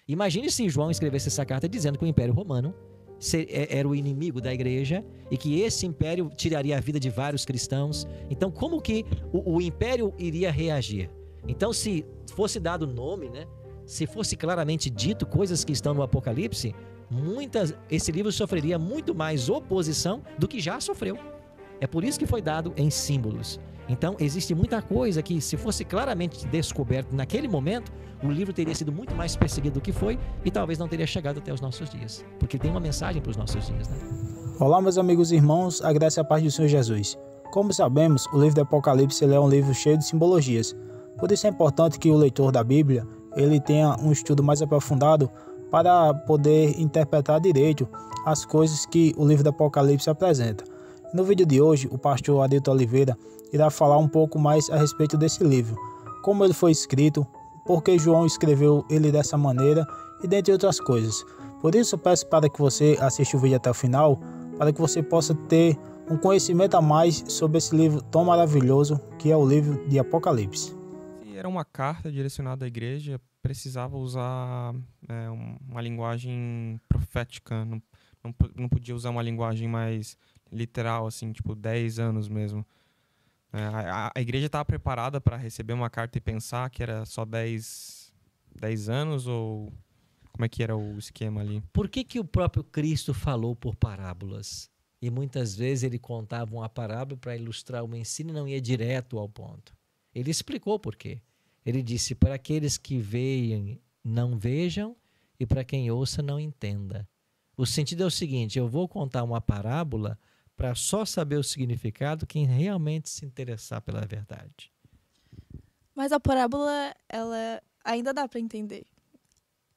Imagine se João escrevesse essa carta dizendo que o Império Romano era o inimigo da igreja e que esse império tiraria a vida de vários cristãos. Então, como que o império iria reagir? Então, se fosse dado nome, né? Se fosse claramente dito coisas que estão no Apocalipse, esse livro sofreria muito mais oposição do que já sofreu. É por isso que foi dado em símbolos. Então, existe muita coisa que, se fosse claramente descoberto naquele momento, o livro teria sido muito mais perseguido do que foi e talvez não teria chegado até os nossos dias. Porque tem uma mensagem para os nossos dias, né? Olá, meus amigos e irmãos, a graça e a paz do Senhor Jesus. Como sabemos, o livro do Apocalipse é um livro cheio de simbologias. Por isso é importante que o leitor da Bíblia ele tenha um estudo mais aprofundado para poder interpretar direito as coisas que o livro do Apocalipse apresenta. No vídeo de hoje, o pastor Adilto Oliveira irá falar um pouco mais a respeito desse livro, como ele foi escrito, por que João escreveu ele dessa maneira e dentre outras coisas. Por isso, eu peço para que você assista o vídeo até o final, para que você possa ter um conhecimento a mais sobre esse livro tão maravilhoso que é o livro de Apocalipse. Se era uma carta direcionada à igreja, precisava usar uma linguagem profética, não podia usar uma linguagem mais literal, assim, tipo 10 anos mesmo. A igreja estava preparada para receber uma carta e pensar que era só 10 anos, ou como é que era o esquema ali? Por que o próprio Cristo falou por parábolas? E muitas vezes ele contava uma parábola para ilustrar o ensino e não ia direto ao ponto. Ele explicou por quê. Ele disse, para aqueles que veem, não vejam, e para quem ouça, não entenda. O sentido é o seguinte, eu vou contar uma parábola para só saber o significado quem realmente se interessar pela verdade. Mas a parábola, ela ainda dá para entender.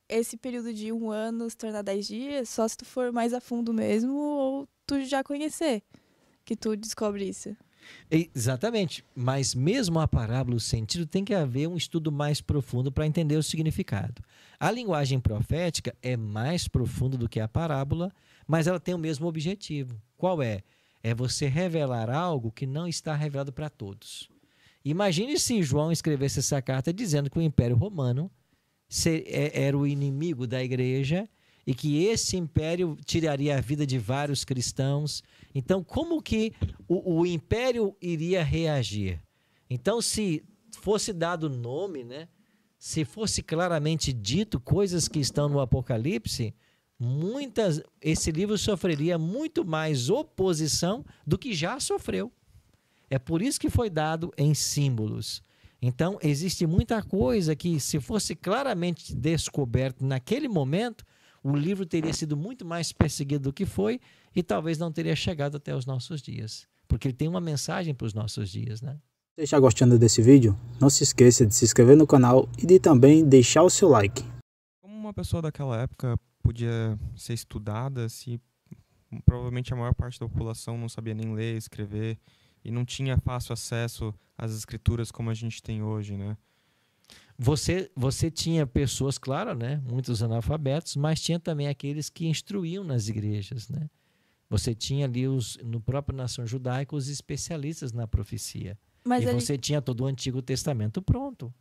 Esse período de 1 ano se tornar 10 dias, só se tu for mais a fundo mesmo, ou tu já conhecer, que tu descobre isso. Exatamente, mas mesmo a parábola, o sentido, tem que haver um estudo mais profundo para entender o significado. A linguagem profética é mais profunda do que a parábola, mas ela tem o mesmo objetivo. Qual é? É você revelar algo que não está revelado para todos. Imagine se João escrevesse essa carta dizendo que o Império Romano era o inimigo da igreja e que esse império tiraria a vida de vários cristãos. Então, como que o império iria reagir? Então, se fosse dado nome, né? Se fosse claramente dito coisas que estão no Apocalipse, esse livro sofreria muito mais oposição do que já sofreu. É por isso que foi dado em símbolos. Então, existe muita coisa que, se fosse claramente descoberto naquele momento, o livro teria sido muito mais perseguido do que foi e talvez não teria chegado até os nossos dias. Porque ele tem uma mensagem para os nossos dias, né? Se você está gostando desse vídeo, não se esqueça de se inscrever no canal e de também deixar o seu like. Como uma pessoa daquela época podia ser estudada se provavelmente a maior parte da população não sabia nem ler, escrever e não tinha fácil acesso às escrituras como a gente tem hoje, né? Você tinha pessoas, claro, né? Muitos analfabetos, mas tinha também aqueles que instruíam nas igrejas, né? Você tinha ali, no próprio nação judaica, os especialistas na profecia. Mas você tinha todo o Antigo Testamento pronto.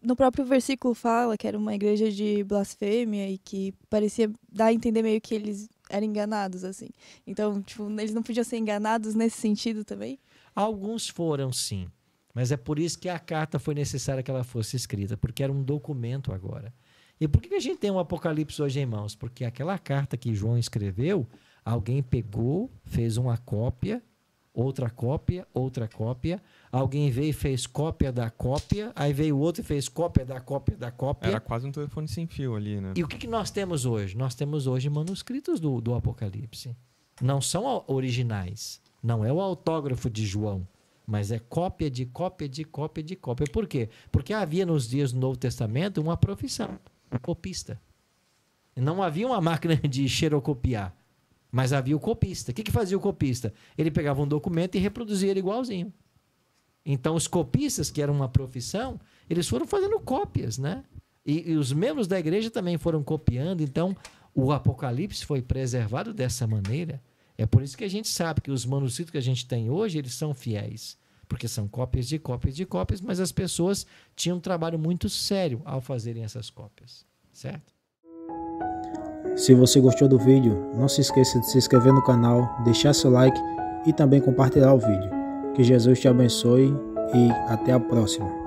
No próprio versículo fala que era uma igreja de blasfêmia e que parecia dar a entender meio que eles eram enganados, assim. Então, tipo, eles não podiam ser enganados nesse sentido também? Alguns foram, sim. Mas é por isso que a carta foi necessária que ela fosse escrita, porque era um documento agora. E por que a gente tem um Apocalipse hoje em mãos? Porque aquela carta que João escreveu, alguém pegou, fez uma cópia, outra cópia, outra cópia. Alguém veio e fez cópia da cópia, aí veio outro e fez cópia da cópia da cópia. Era quase um telefone sem fio ali, né? E o que nós temos hoje? Nós temos hoje manuscritos do Apocalipse. Não são originais. Não é o autógrafo de João, mas é cópia de cópia de cópia de cópia. Por quê? Porque havia nos dias do Novo Testamento uma profissão, um copista. Não havia uma máquina de xerocopiar, mas havia o copista. O que fazia o copista? Ele pegava um documento e reproduzia ele igualzinho. Então, os copistas, que eram uma profissão, eles foram fazendo cópias, né? E os membros da igreja também foram copiando. Então, o Apocalipse foi preservado dessa maneira. É por isso que a gente sabe que os manuscritos que a gente tem hoje, eles são fiéis. Porque são cópias de cópias de cópias, mas as pessoas tinham um trabalho muito sério ao fazerem essas cópias. certo? Se você gostou do vídeo, não se esqueça de se inscrever no canal, deixar seu like e também compartilhar o vídeo. Que Jesus te abençoe e até a próxima.